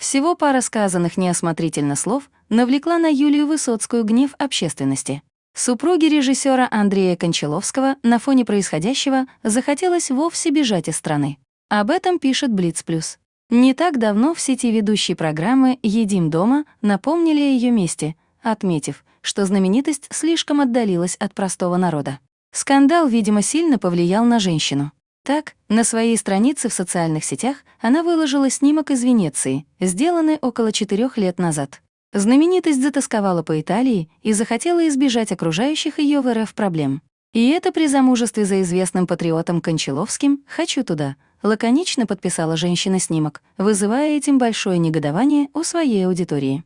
Всего пара сказанных неосмотрительно слов навлекла на Юлию Высоцкую гнев общественности. Супруге режиссера Андрея Кончаловского на фоне происходящего захотелось вовсе бежать из страны. Об этом пишет Блиц Плюс. Не так давно в сети ведущие программы «Едим дома» напомнили о ее месте, отметив, что знаменитость слишком отдалилась от простого народа. Скандал, видимо, сильно повлиял на женщину. Так, на своей странице в социальных сетях она выложила снимок из Венеции, сделанный около 4 лет назад. Знаменитость затосковала по Италии и захотела избежать окружающих ее в РФ проблем. И это при замужестве за известным патриотом Кончаловским «Хочу туда», лаконично подписала женщина снимок, вызывая этим большое негодование у своей аудитории.